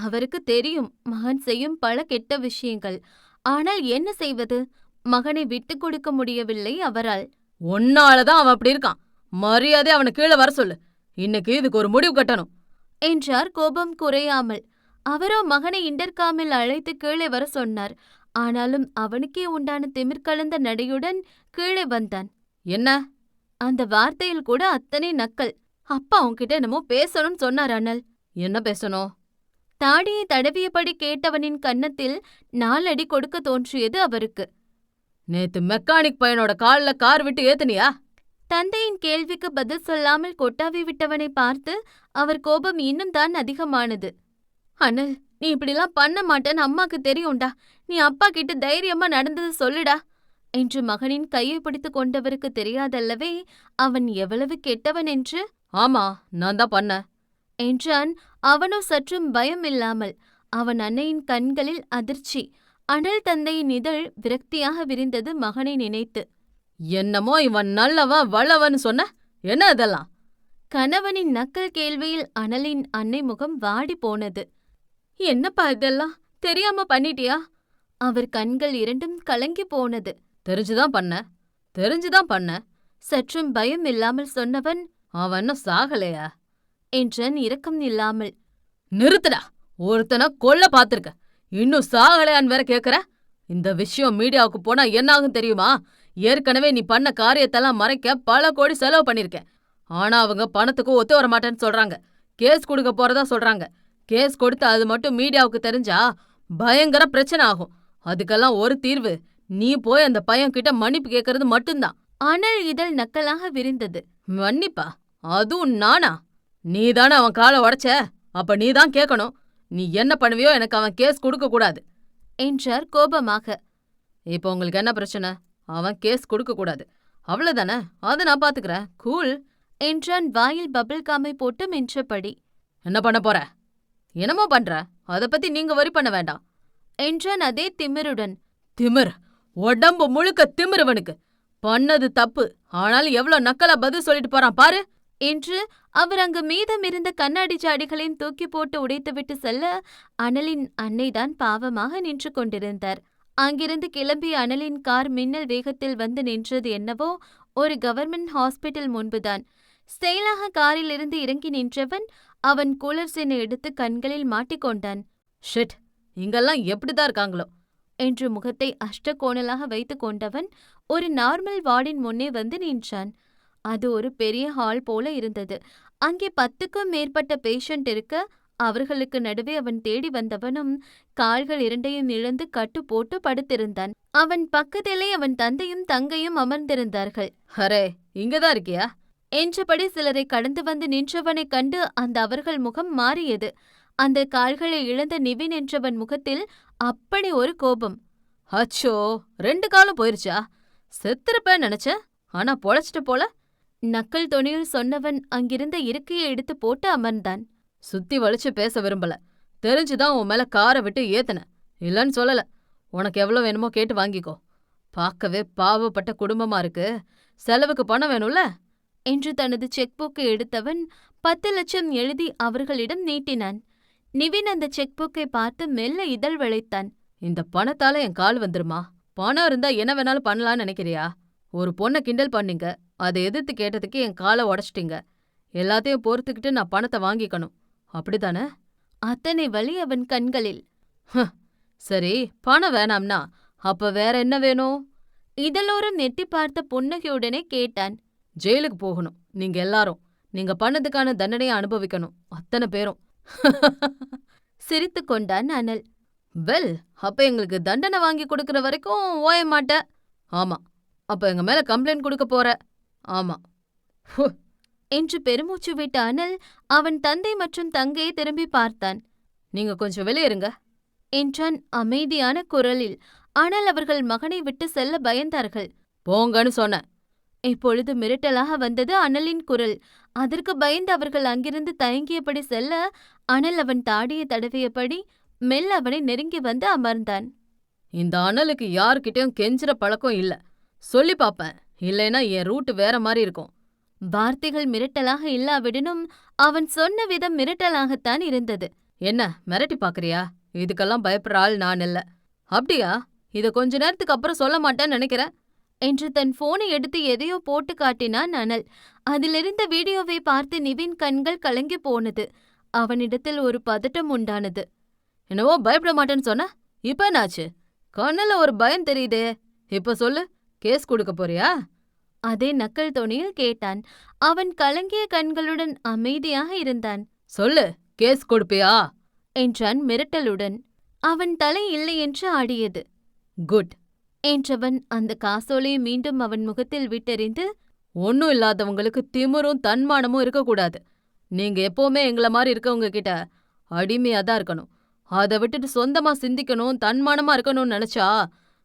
அவருக்கு தெரியும் மகன் செய்யும் பல கெட்ட விஷயங்கள். ஆனால் என்ன செய்வது? மகனை விட்டு கொடுக்க முடியவில்லை அவரால். ஒன்னாலதான் அவன் அப்படி இருக்கான். மரியாதை அவனை கீழே வர சொல்லு. இன்னைக்கு இதுக்கு ஒரு முடிவு கட்டணும் என்றார் கோபம் குறையாமல். அவரோ மகனை இன்டர்காமில் அழைத்து கீழே வர சொன்னார். ஆனாலும் அவனுக்கே உண்டான திமிர் கலந்த நடையுடன் கீழே வந்தான். என்ன? அந்த வார்த்தையில் கூட அத்தனை நக்கல். அப்பா உன்கிட்ட என்னமோ பேசணும்னு சொன்னார் அனல். என்ன பேசணும்? தாடியை தடவியபடி கேட்டவனின் கன்னத்தில் 4 அடி கொடுக்க தோன்றியது அவருக்கு. நேத்து மெக்கானிக் பையனோட கால்ல கார் விட்டு ஏத்துனியா? தந்தையின் கேள்விக்கு பதில் சொல்லாமல் கொட்டாவி விட்டவனை பார்த்து அவர் கோபம் இன்னும் தான் அதிகமானது. அனல், நீ இப்படிலாம் பண்ண மாட்டேன்னு அம்மாக்கு தெரியும்டா. நீ அப்பா கிட்ட தைரியமா நடந்தது சொல்லுடா என்று மகனின் கையை பிடித்து கொண்டவருக்கு தெரியாதல்லவே அவன் எவ்வளவு கெட்டவன் என்று. ஆமா, நான் தான் பண்ண என்றான் அவனோ சற்றும் பயம் இல்லாமல். அவன் அன்னையின் கண்களில் அதிர்ச்சி. அனல் தந்தையின் இதழ் விரக்தியாக விரிந்தது மகனை நினைத்து. என்னமோ இவன் நல்லவன் வளவன் சொன்ன, என்ன இதெல்லாம்? கணவனின் நக்கல் கேள்வியில் அனலின் அன்னை முகம் வாடி போனது. என்னப்பா இதெல்லாம்? தெரியாம பண்ணிட்டியா? அவர் கண்கள் இரண்டும் கலங்கி போனது. தெரிஞ்சுதான் பண்ண, தெரிஞ்சுதான் பண்ண. சற்றும் பயம் இல்லாமல் சொன்னவன், அவன் இன்னும் சாகலையா? என்றான் இரக்கம் இல்லாமல். நிறுத்துடா. ஒருத்தனை கொல்ல பாத்திருக்க, இன்னும் சாகலையான்னு வேற கேக்குற? இந்த விஷயம் மீடியாவுக்கு போனா என்னாகும் தெரியுமா? ஏற்கனவே நீ பண்ண காரியத்தெல்லாம் மறைக்க பல கோடி செலவு பண்ணிருக்கேன். ஆனா அவங்க பணத்துக்கு ஒத்து வர மாட்டேன்னு சொல்றாங்க. கேஸ் கொடுக்க போறதா சொல்றாங்க. கேஸ் கொடுத்து அது மட்டும் மீடியாவுக்கு தெரிஞ்சா பயங்கர பிரச்சனை ஆகும். அதுக்கெல்லாம் ஒரு தீர்வு, நீ போய் அந்த பையன் கிட்ட மன்னிப்பு கேட்கறது மட்டும்தான். ஆனால் இதழ் நக்கலாக விரிந்தது. மன்னிப்பா? அதுவும் நானா? நீதானே அவன் காலை உடைச்ச, அப்ப நீதான் கேட்கணும். நீ என்ன பண்ணுவியோ எனக்கு அவன் கேஸ் கொடுக்க கூடாது என்றார் கோபமாக. இப்போ உங்களுக்கு என்ன பிரச்சனை? அவன் கேஸ் கொடுக்க கூடாது, அவ்வளவுதானே? அதை நான் பாத்துக்கிறேன். கூல் என்றான் வாயில் பபிள் காமை போட்டு மென்றபடி. என்ன பண்ண போற? என்னமோ பண்ற, அத பத்தி நீங்க வரி பண்ண வேண்டாம் என்றான் அதே திமிருடன். திமிர்? உடம்பு முழுக்க திமிருவனுக்கு. பண்ணது தப்பு, ஆனாலும் எவ்வளவு நக்கலா பதில் சொல்லிட்டு போறான் பாரு என்று அவர் அங்கு மீதமிருந்த கண்ணாடி ஜாடிகளையும் தூக்கி போட்டு உடைத்துவிட்டு செல்ல, அனலின் அன்னைதான் பாவமாக நின்று கொண்டிருந்தார். அங்கிருந்து கிளம்பிய அனலின் கார் மின்னல் வேகத்தில் வந்து நின்றது என்னவோ ஒரு கவர்மெண்ட் ஹாஸ்பிட்டல் முன்புதான். ஸ்டைலாக காரிலிருந்து இறங்கி நின்றவன் அவன் கூலர்ஸினை எடுத்து கண்களில் மாட்டிக்கொண்டான். ஷிட், இங்கெல்லாம் எப்படிதான் இருக்காங்களோ என்று முகத்தை அஷ்டகோணலாக வைத்து கொண்டவன் ஒரு நார்மல் வார்டின் முன்னே வந்து நின்றான். அது ஒரு பெரிய ஹால் போல இருந்தது. அங்கே 10க்கும் மேற்பட்ட பேஷண்ட் இருக்க, அவர்களுக்கு நடுவே அவன் தேடி வந்தவனும் கால்கள் இரண்டையும் இழந்து கட்டு போட்டு படுத்திருந்தான். அவன் பக்கத்திலே அவன் தந்தையும் தங்கையும் அமர்ந்திருந்தார்கள். அரே, இங்கதான் இருக்கியா என்றபடி சிலரை கடந்து வந்து நின்றவனைக் கண்டு அந்த அவர்கள் முகம் மாறியது. அந்த கால்களை இழந்த நிவின் என்றவன் முகத்தில் அப்படி ஒரு கோபம். அச்சோ, 2 காலும் போயிருச்சா? செத்துருப்பேன்னு நினைச்ச, ஆனா பொழைச்சிட்டு போல. நக்கல் தொனியில் சொன்னவன் அங்கிருந்த இருக்கையை எடுத்து போட்டு அமர்ந்தான். சுத்தி வலிச்சு பேச விரும்பல, தெரிஞ்சுதான் உன் மேல காரை விட்டு ஏத்துன. இல்லன்னு சொல்லல. உனக்கு எவ்வளவு வேணுமோ கேட்டு வாங்கிக்கோ. பார்க்கவே பாவப்பட்ட குடும்பமா இருக்கு, செலவுக்கு பணம் வேணும்ல என்று தனது செக் புக்கை எடுத்தவன் 10 லட்சம் எழுதி அவர்களிடம் நீட்டினான். நிவின் அந்த செக் புக்கை பார்த்து மெல்ல இதழ் வளைத்தான். இந்த பணத்தால என் கால் வந்துருமா? பணம் இருந்தா என்ன வேணாலும் பண்ணலான்னு நினைக்கிறியா? ஒரு பொண்ணை கிண்டல் பண்ணீங்க, அதை எதிர்த்து கேட்டதுக்கு என் காலை உடைச்சிட்டீங்க. எல்லாத்தையும் பொறுத்துக்கிட்டு நான் பணத்தை வாங்கிக்கணும், அப்படித்தானே? அத்தனை வலி அவன் கண்களில். சரி, பணம் வேணாம்னா அப்ப வேற என்ன வேணும்? இதழோரம் நெட்டி பார்த்த புன்னகையுடனே கேட்டான். ஜெயிலுக்கு போகணும் நீங்க எல்லாரும். நீங்க பண்ணதுக்கான தண்டனையை அனுபவிக்கணும், அத்தனை பேரும். சிரித்து கொண்டான் அனல். வெல், அப்ப எங்களுக்கு தண்டனை வாங்கி கொடுக்கற வரைக்கும் ஓய மாட்ட? ஆமா. அப்ப எங்க மேல கம்ப்ளைண்ட் கொடுக்க போற? ஆமா. என்று பெருமூச்சு விட்ட அனல் அவன் தந்தை மற்றும் தங்கையை திரும்பி பார்த்தான். நீங்க கொஞ்சம் வெளியேறுங்க என்றான் அமைதியான குரலில். ஆனால் அவர்கள் மகனை விட்டு செல்ல பயந்தார்கள். போங்கன்னு சொன்ன. இப்பொழுது மிரட்டலாக வந்தது அனலின் குரல். அதற்கு பயந்து அவர்கள் அங்கிருந்து தயங்கியபடி செல்ல, அனல் அவன் தாடியை தடவியபடி மெல்ல அவனை நெருங்கி வந்து அமர்ந்தான். இந்த அனலுக்கு யார்கிட்டயும் கெஞ்சுற பழக்கம் இல்ல, சொல்லி பாப்பேன். இல்லைன்னா என் ரூட்டு வேற மாதிரி இருக்கும். வார்த்தைகள் மிரட்டலாக இல்லாவிடனும் அவன் சொன்ன விதம் மிரட்டலாகத்தான் இருந்தது. என்ன மிரட்டி பாக்குறியா? இதுக்கெல்லாம் பயப்படுற ஆள் நான் இல்ல. அப்படியா? இத கொஞ்ச நேரத்துக்கு அப்புறம் சொல்ல மாட்டேன்னு நினைக்கிறேன் என்று தன் போனை எடுத்து எதையோ போட்டு காட்டினான் அனல். அதிலிருந்த வீடியோவை பார்த்து நிவின் கண்கள் கலங்கி போனது. அவனிடத்தில் ஒரு பதட்டம் உண்டானது. என்னவோ பயப்பட மாட்டேன்னு சொன்ன, இப்ப என்னாச்சு? கண்ணுல ஒரு பயம் தெரியுதே. இப்ப சொல்லு, கேஸ் கொடுக்க போறியா? அதே நக்கல் தொனியில் கேட்டான். அவன் கலங்கிய கண்களுடன் அமைதியாக இருந்தான். சொல்லு, கேஸ் கொடுப்பியா என்றான் மிரட்டலுடன். அவன் தலை இல்லை என்று ஆடியது. குட் என்றவன் அந்த காசோலையை மீண்டும் அவன் முகத்தில் விட்டெறிந்து, ஒன்னும் இல்லாதவங்களுக்கு திமிரும் தன்மானமும் இருக்கக்கூடாது. நீங்க எப்பவுமே எங்கள மாதிரி இருக்கவங்க கிட்ட அடிமையாதான் இருக்கணும். அதை விட்டுட்டு சொந்தமா சிந்திக்கணும், தன்மானமா இருக்கணும்னு நினைச்சா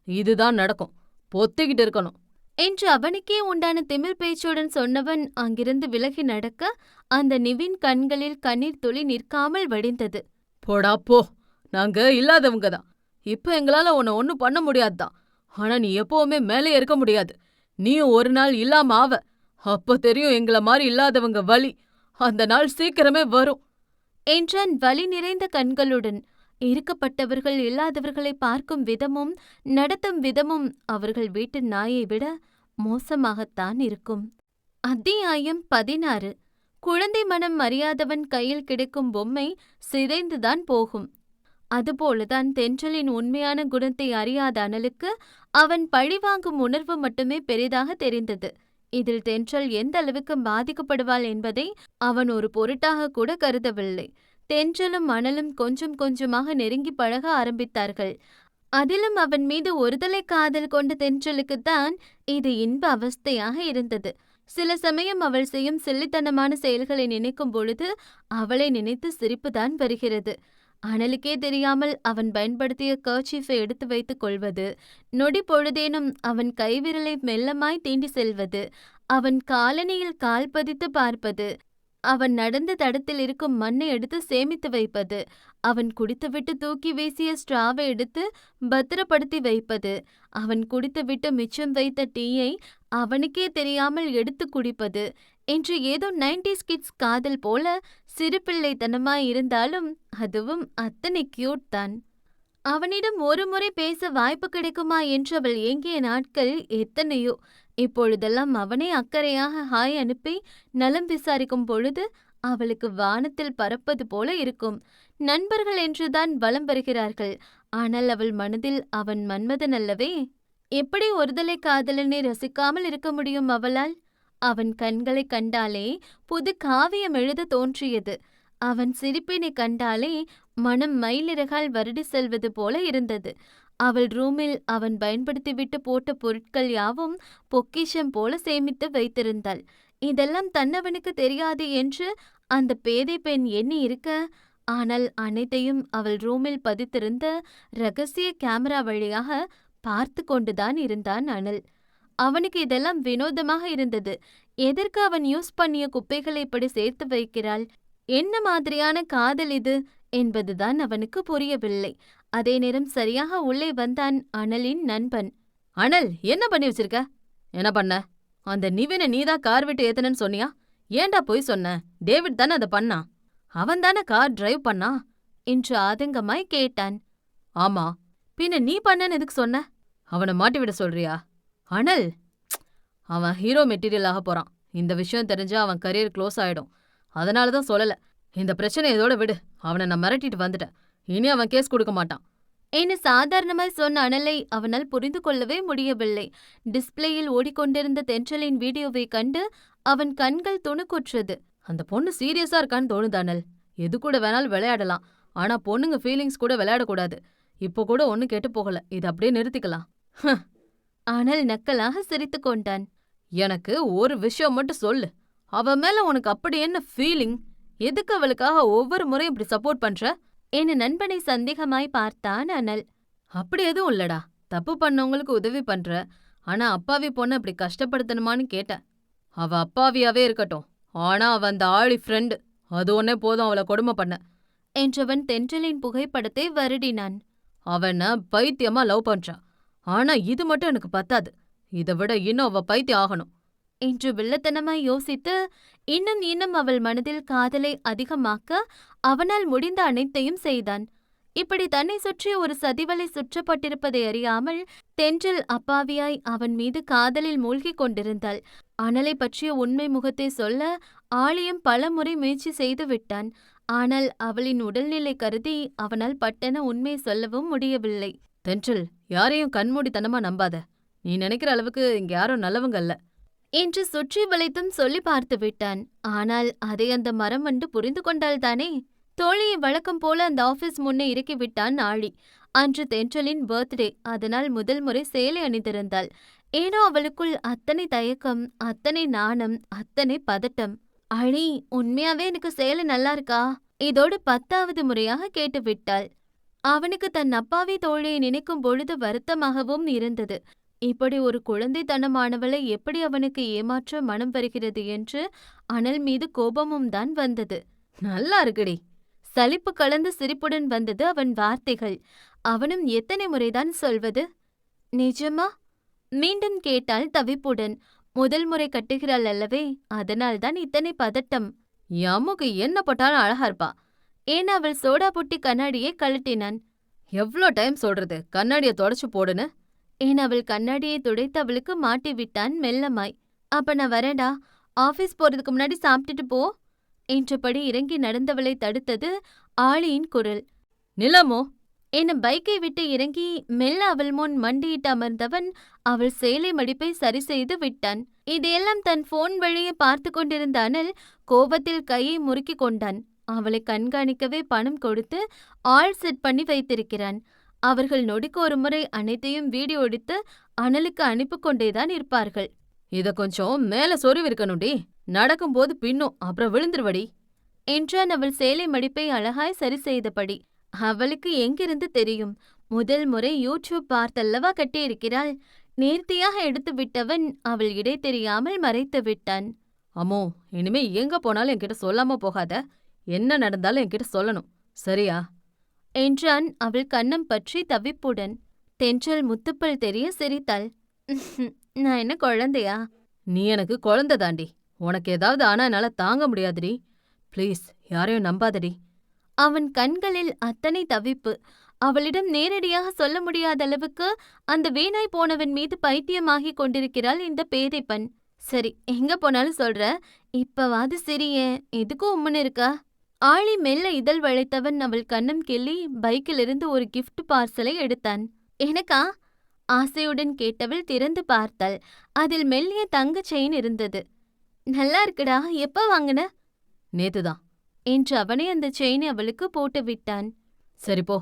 இதுதான் நடக்கும். பொத்திக்கிட்டு இருக்கணும் என்று அவனுக்கே உண்டான திமிர் பேச்சுடன் சொன்னவன் அங்கிருந்து விலகி நடக்க, அந்த நிவின் கண்களில் கண்ணீர் துளி நிற்காமல் வடிந்தது. போடா போ, நாங்க இல்லாதவங்க தான். இப்ப எங்களால உன்னை ஒன்னும் பண்ண முடியாதுதான். ஆனா நீ எப்பவுமே மேலே இருக்க முடியாது. நீயும் ஒரு நாள் இல்லாம ஆவ. அப்ப தெரியும் எங்கள மாதிரி இல்லாதவங்க வலி. அந்த நாள் சீக்கிரமே வரும் என்றான் வலி நிறைந்த கண்களுடன். இருக்கப்பட்டவர்கள் இல்லாதவர்களை பார்க்கும் விதமும் நடத்தும் விதமும் அவர்கள் வீட்டு நாயை விட மோசமாகத்தான் இருக்கும். அத்தியாயம் 16. குழந்தை மனம் அறியாதவன் கையில் கிடைக்கும் பொம்மை சிதைந்துதான் போகும். அதுபோலதான் தென்றலின் உண்மையான குணத்தை அறியாத அனலுக்கு அவன் பழிவாங்கும் உணர்வு மட்டுமே பெரிதாக தெரிந்தது. இதில் தென்றல் எந்த அளவுக்கு பாதிக்கப்படுவாள் என்பதை அவன் ஒரு பொருட்டாக கூட கருதவில்லை. தென்றலும் அனலும் கொஞ்சம் கொஞ்சமாக நெருங்கி பழக ஆரம்பித்தார்கள். அதிலும் அவன் மீது ஒருதலை காதல் கொண்ட தென்றலுக்குத்தான் இது இன்ப அவஸ்தையாக இருந்தது. சில சமயம் அவள் செய்யும் சில்லித்தனமான செயல்களை நினைக்கும் பொழுது அவளை நினைத்து சிரிப்புதான் வருகிறது. அனலுக்கே தெரியாமல் அவன் பயன்படுத்திய கர்ச்சீஃபை எடுத்து வைத்துக் கொள்வது, நொடி பொழுதேனும் அவன் கைவிரலை மெல்லமாய் தீண்டி செல்வது, அவன் காலணியில் கால் பதித்து பார்ப்பது, அவன் நடந்த தடத்தில் இருக்கும் மண்ணை எடுத்து சேமித்து வைப்பது, அவன் குடித்துவிட்டு தூக்கி வீசிய ஸ்ட்ராவை எடுத்து பத்திரப்படுத்தி வைப்பது, அவன் குடித்துவிட்டு மிச்சம் வைத்த டீயை அவனுக்கே தெரியாமல் எடுத்து குடிப்பது என்று ஏதோ 90s கிட்ஸ் காதல் போல சிறுபிள்ளைத்தனமாய் இருந்தாலும் அதுவும் அத்தனை கியூட் தான். அவனிடம் ஒரு முறை பேச வாய்ப்பு கிடைக்குமா என்று அவள் ஏங்கிய நாட்கள் எத்தனையோ. இப்பொழுதெல்லாம் அவனே அக்கறையாக ஹாய் அனுப்பி நலம் விசாரிக்கும் பொழுது அவளுக்கு வானத்தில் பறப்பது போல இருக்கும். நண்பர்கள் என்றுதான் வலம் வருகிறார்கள். ஆனால் அவள் மனதில் அவன் மன்மதன் அல்லவே. எப்படி ஒருதலை காதலனை ரசிக்காமல் இருக்க முடியும் அவளால்? அவன் கண்களை கண்டாலே புது காவியம் எழுத தோன்றியது. அவன் சிரிப்பினை கண்டாலே மனம் மயிலிறகால் வருடி செல்வது போல இருந்தது. அவள் ரூமில் அவன் பயன்படுத்திவிட்டு போட்ட பொருட்கள் யாவும் பொக்கிஷம் போல சேமித்து வைத்திருந்தாள். இதெல்லாம் தன்னவனுக்கு தெரியாது என்று அந்த பேதை பெண் எண்ணி இருக்க, ஆனால் அனைத்தையும் அவள் ரூமில் பதித்திருந்த ரகசிய கேமரா வழியாக பார்த்து கொண்டுதான் இருந்தான் அனல். அவனுக்கு இதெல்லாம் வினோதமாக இருந்தது. எதற்கு அவன் யூஸ் பண்ணிய குப்பைகளை இப்படி சேர்த்து வைக்கிறாள்? என்ன மாதிரியான காதல் இது என்பதுதான் அவனுக்கு புரியவில்லை. அதே நேரம் சரியாக உள்ளே வந்தான் அனலின் நண்பன். அனல், என்ன பண்ணி வச்சிருக்க? என்ன பண்ண? அந்த நிவினை நீதான் கார் விட்டு ஏத்தனன்னு சொன்னியா? ஏன்டா போய் சொன்ன? டேவிட் தானே அதை பண்ணான். அவன் தானே கார் டிரைவ் பண்ணா என்று ஆதங்கமாய் கேட்டான். ஆமா, பின்ன நீ பண்ணன்னு எதுக்கு சொன்ன? அவனை மாட்டிவிட சொல்றியா? அனல், அவன் ஹீரோ மெட்டீரியல் ஆக போறான். இந்த விஷயம் தெரிஞ்சா அவன் கரியர் க்ளோஸ் ஆயிடும். அதனாலதான் சொல்லல. இந்த பிரச்சனை இதோட விடு. அவனை நான் மிரட்டிட்டு வந்துட்டேன். இனி அவன் கேஸ் கொடுக்க மாட்டான் என்று சாதாரணமாய் சொன்ன அனலை அவனால் புரிந்து கொள்ளவே முடியவில்லை. டிஸ்பிளேயில் ஓடிக்கொண்டிருந்த தென்றலின் வீடியோவை கண்டு அவன் கண்கள் துணுக்குற்றது. அந்த பொண்ணு சீரியஸா இருக்கான்னு தோணுது அனல். எது கூட வேணாலும் விளையாடலாம். ஆனா பொண்ணுங்க ஃபீலிங்ஸ் கூட விளையாடக்கூடாது. இப்போ கூட ஒன்னும் கெட்டு போகல. இது அப்படியே நிறுத்திக்கலாம். அனல் நக்கலாக சிரித்து கொண்டான். எனக்கு ஒரு விஷயம் மட்டும் சொல்லு. அவ மேல உனக்கு அப்படி என்ன ஃபீலிங்? எதுக்கு அவளுக்காக ஒவ்வொரு முறையும் இப்படி சப்போர்ட் பண்ற? என் நண்பனை சந்தேகமாய் பார்த்தான் அனல். அப்படி எதுவும் இல்லடா. தப்பு பண்ணவங்களுக்கு உதவி பண்ற. ஆனா அப்பாவி பொண்ணு இப்படி கஷ்டப்படுத்தணுமான்னு கேட்டேன். அவ அப்பாவியாவே இருக்கட்டும். ஆனா அவ அந்த ஆளி ஃப்ரெண்டு. அது ஒன்னே போதும் அவளை கொடுமை பண்ண என்றவன் தென்றலின் புகைப்படத்தை வருடினான். அவனை பைத்தியமா லவ் பண்றா. ஆனா இது மட்டும் எனக்கு பத்தாது. இதை விட இன்னும் அவ பைத்தியம் ஆகணும் என்று வில்லத்தனமாய் யோசித்து இன்னும் அவள் மனதில் காதலை அதிகமாக்க அவனால் முடிந்த அனைத்தையும் செய்தான். இப்படி தன்னை சுற்றி ஒரு சதிவலை சுற்றப்பட்டிருப்பதை அறியாமல் தென்றல் அப்பாவியாய் அவன் மீது காதலில் மூழ்கிக் கொண்டிருந்தாள். அனலை பற்றிய உண்மை முகத்தை சொல்ல ஆழியும் பலமுறை முயற்சி செய்து விட்டான். ஆனால் அவளின் உடல்நிலை கருதி அவனால் பட்டென உண்மை சொல்லவும் முடியவில்லை. தென்றல், யாரையும் கண்மூடித்தனமா நம்பாத. நீ நினைக்கிற அளவுக்கு இங்க யாரும் நல்லவங்க அல்ல என்று சுற்றி வளைத்தும் சொல்லி பார்த்து விட்டான். ஆனால் அதை அந்த மரம் வந்து புரிந்து கொண்டால்தானே. தோழியை வழக்கம் போல அந்த ஆபீஸ் முன்னே இறக்கி விட்டான் ஆழி. அன்று தென்றலின் பர்த்டே. அதனால் முதல் முறை சேலை அணிந்திருந்தாள். ஏனோ அவளுக்குள் அத்தனை தயக்கம், அத்தனை நாணம், அத்தனை பதட்டம். அழி, உண்மையாவே எனக்கு சேலை நல்லா இருக்கா? இதோடு 10வது முறையாக கேட்டுவிட்டாள். அவனுக்கு தன் அப்பாவி தோழியை நினைக்கும் பொழுது வருத்தமாகவும் இருந்தது. இப்படி ஒரு குழந்தைத்தனமானவளை எப்படி அவனுக்கு ஏமாற்ற மனம் வருகிறது என்று அனல் மீது கோபமும் தான் வந்தது. நல்லா இருக்குடி. சலிப்பு கலந்த சிரிப்புடன் வந்தது அவன் வார்த்தைகள். அவனும் எத்தனை முறைதான் சொல்வது? நிஜமா? மீண்டும் கேட்டாள் தவிப்புடன். முதல் முறை கட்டுகிறாள் அல்லவே, அதனால்தான் இத்தனை பதட்டம். என் அம்முக்கு என்ன போட்டாலும் அழகா இருப்பா. ஏன் அவள் சோடா புட்டி கண்ணாடியை கழட்டினான். எவ்ளோ டைம் சொல்றது கண்ணாடிய தொடச்சு போடுன்னு? ஏன் அவள் கண்ணாடியை துடைத்து அவளுக்கு மாட்டி விட்டான் மெல்லமாய். அப்ப நான் வரேன்டா, ஆபீஸ் போறதுக்கு முன்னாடி சாப்பிட்டுட்டு போ என்றபடி இறங்கி நடந்தவளை தடுத்தது ஆளியின் குரல். நிலமோ? என பைக்கை விட்டு இறங்கி மெல்ல அவள் முன் மண்டியிட்டு அமர்ந்தவன் அவள் சேலை மடிப்பை சரி செய்து விட்டான். இதையெல்லாம் தன் போன் வழியே பார்த்து கொண்டிருந்த அனல் கோபத்தில் கையை முறுக்கி கொண்டான். அவளை கண்காணிக்கவே பணம் கொடுத்து ஆள் செட் பண்ணி வைத்திருக்கிறான். அவர்கள் நொடிக்கு ஒரு முறை அனைத்தையும் வீடியோ எடுத்து அனலுக்கு அனுப்பி கொண்டேதான் இருப்பார்கள். இத கொஞ்சம் மேல சொருவிருக்கணும்டி, நடக்கும்போது பின்னும், அப்புறம் விழுந்துருவடி என்றான் அவள் சேலை மடிப்பை அழகாய் சரி செய்தபடி. அவளுக்கு எங்கிருந்து தெரியும்? முதல் முறை யூடியூப் பார்த்தல்லவா கட்டியிருக்கிறாள். நேர்த்தியாக எடுத்து விட்டவன் அவள் இடை தெரியாமல் மறைத்து விட்டான். அம்மோ, இனிமே எங்க போனாலும் என்கிட்ட சொல்லாம போகாத. என்ன நடந்தாலும் என்கிட்ட சொல்லணும், சரியா? என்றான் அவள் கன்னம் பற்றி தவிப்புடன். தென்றல் முத்துப்பல் தெரிய சிரித்தாள். நான் என்ன குழந்தையா? நீ எனக்கு குழந்தை தாண்டி. உனக்கு ஏதாவது ஆனா என்னால தாங்க முடியாதுடி. ப்ளீஸ் யாரையும் நம்பாதடி. அவன் கண்களில் அத்தனை தவிப்பு. அவளிடம் நேரடியாக சொல்ல முடியாத அளவுக்கு அந்த வீணாய் போனவன் மீது பைத்தியமாகிக் கொண்டிருக்கிறாள் இந்த பேதைப்பெண். சரி, எங்க போனாலும் சொல்ற, இப்பவாது சிறியேன், எதுக்கும் உம்முன்னு இருக்கா? ஆளி மெல்ல இதழ் வளைத்தவன் அவள் கன்னம் கிள்ளி பைக்கிலிருந்து ஒரு கிஃப்ட் பார்சலை எடுத்தான். எனக்கா? ஆசையுடன் கேட்டவள் திறந்து பார்த்தாள். அதில் மெல்லிய தங்க செயின் இருந்தது. நல்லா இருக்குடா, எப்ப வாங்குன? நேத்துதான் என்று அவனே அந்த செயினை அவளுக்கு போட்டு விட்டான். சரி போ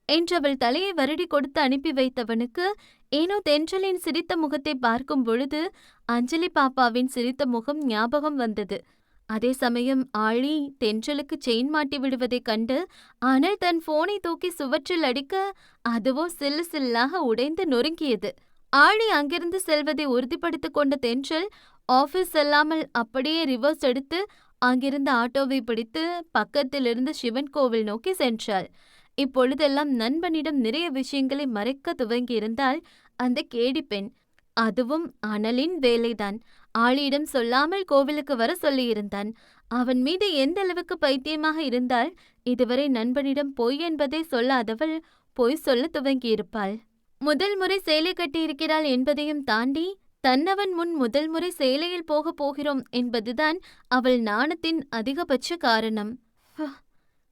என்றவள் தலையை வருடி கொடுத்து அனுப்பி வைத்தவனுக்கு ஏனோ தென்றலின் சிரித்த முகத்தை பார்க்கும் பொழுது அஞ்சலி பாப்பாவின் சிரித்த முகம் ஞாபகம் வந்தது. அதே சமயம் ஆழி தென்றலுக்கு செயின் மாட்டி விடுவதைக் கண்டு அனல் தன் போனை தூக்கி சுவற்றில் அடிக்க அதுவோ சில்லு சில்லாக உடைந்து நொறுங்கியது. ஆழி அங்கிருந்து செல்வதை உறுதிப்படுத்திக் கொண்ட தென்றல் ஆபீஸ் செல்லாமல் அப்படியே ரிவர்ஸ் எடுத்து அங்கிருந்த ஆட்டோவை பிடித்து பக்கத்திலிருந்து சிவன் கோவில் நோக்கி சென்றாள். இப்பொழுதெல்லாம் நண்பனிடம் நிறைய விஷயங்களை மறைக்க துவங்கியிருந்தாள் அந்த கேடி பெண். அதுவும் அனலின் வேலைதான். ஆளியிடம் சொல்லாமல் கோவிலுக்கு வர சொல்லியிருந்தான். அவன் மீது எந்த அளவுக்கு பைத்தியமாக இருந்தால் இதுவரை நண்பனிடம் பொய் என்பதை சொல்லாதவள் பொய் சொல்ல துவங்கியிருப்பாள். முதல் முறை சேலை கட்டியிருக்கிறாள் என்பதையும் தாண்டி தன்னவன் முன் முதல் முறை சேலையில் போகப் போகிறோம் என்பதுதான் அவள் நாணத்தின் அதிகபட்ச காரணம்.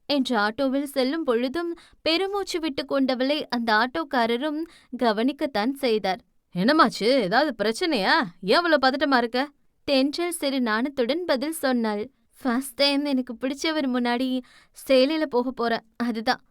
என்று ஆட்டோவில் செல்லும் பொழுதும் பெருமூச்சு விட்டு கொண்டவளை அந்த ஆட்டோக்காரரும் கவனிக்கத்தான் செய்தார். என்னமாச்சு, ஏதாவது பிரச்சனையா? ஏன் அவ்வளவு பதட்டமா இருக்க? தென்றல் சிறு நாணத்துடன் பதில் சொன்னாள். ஃபர்ஸ்ட் டைம் எனக்கு பிடிச்சவர் முன்னாடி சேலையில போக போறேன், அதுதான்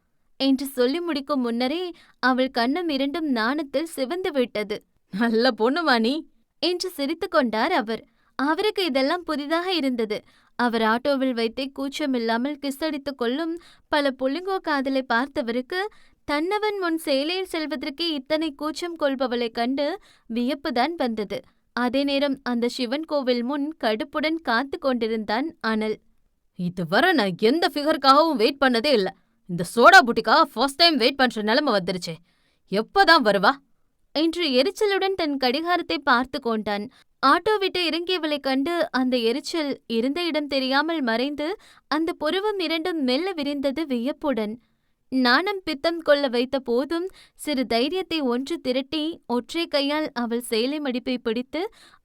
என்று சொல்லி முடிக்கும் முன்னரே அவள் கண்ணம் இரண்டும் நாணத்தில் சிவந்து விட்டது. நல்ல பொண்ணுமா நீ என்று சிரித்து கொண்டார் அவர். அவருக்கு இதெல்லாம் புதிதாக இருந்தது. அவர் ஆட்டோவில் வைத்தே கூச்சமில்லாமல் கிசடித்துக் கொள்ளும் பல புள்ளிங்கோ காதலை பார்த்தவருக்கு தன்னவன் முன் சேலையில் செல்வதற்கே இத்தனை கூச்சம் கொள்பவளைக் கண்டு வியப்புதான் வந்தது. அதே நேரம் அந்த சிவன் கோவில் முன் கடுப்புடன் காத்து கொண்டிருந்தான் அனல். இதுவரை நான் எந்த ஃபிகருக்காகவும் வெயிட் பண்ணதே இல்ல. இந்த சோடா புட்டிக்காக ஃபர்ஸ்ட் டைம் வெயிட் பண்ற நிலைமை வந்துருச்சு. எப்பதான் வருவா என்று எரிச்சலுடன் தன் கடிகாரத்தை பார்த்து கொண்டான். ஆட்டோ விட்டு இறங்கியவளைக் கண்டு அந்த எரிச்சல் இருந்த இடம் தெரியாமல் மறைந்து அந்த புருவம் இரண்டும் மெல்ல விரிந்தது வியப்புடன். நாணம் பித்தம் கொள்ள வைத்த போதும் சிறு தைரியத்தை ஒன்று திரட்டி ஒற்றை கையால் அவள் சேலை மடிப்பை பிடித்து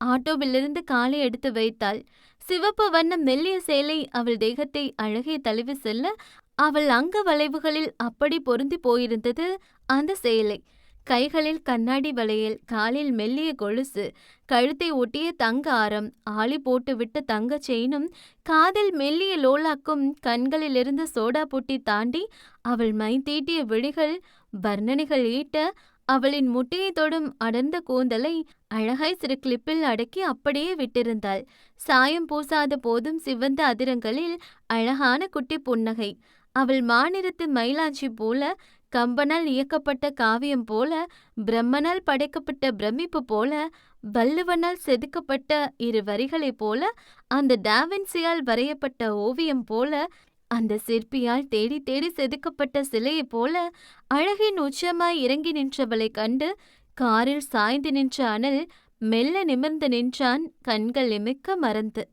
ஆட்டோவிலிருந்து காலை எடுத்து வைத்தாள். சிவப்பு வண்ண மெல்லிய சேலை அவள் தேகத்தை அழகே தழுவி செல்ல அவள் அங்க வளைவுகளில் அப்படி பொருந்தி போயிருந்தது அந்த சேலை. கைகளில் கண்ணாடி வளையல், காலில் மெல்லிய கொலுசு, கழுத்தை ஒட்டிய தங்க ஆரம், ஆளி போட்டுவிட்ட தங்க செயினும், காதில் மெல்லிய லோலாக்கும், கண்களிலிருந்து சோடா புட்டி தாண்டி அவள் மை தீட்டிய விழிகள் வர்ணனைகள் ஈட்ட அவளின் முட்டியை தொடும் அடர்ந்த கூந்தலை அழகாய் சிறு கிளிப்பில் அடக்கி அப்படியே விட்டிருந்தாள். சாயம் பூசாத போதும் சிவந்த அதிரங்களில் அழகான குட்டி புன்னகை. அவள் மாநிறத்து மயிலாஞ்சி போல, கம்பனால் இயக்கப்பட்ட காவியம் போல, பிரம்மனால் படைக்கப்பட்ட பிரமிப்பு போல, வள்ளுவனால் செதுக்கப்பட்ட இரு வரிகளைப் போல, அந்த டாவின்சியால் வரையப்பட்ட ஓவியம் போல, அந்த சிற்பியால் தேடி தேடி செதுக்கப்பட்ட சிலையைப் போல அழகின் உச்சமாய் இறங்கி நின்றவளைக் கண்டு காரில் சாய்ந்து நின்ற அனல் மெல்ல நிமிர்ந்து நின்றான், கண்கள் இமைக்க மறந்து.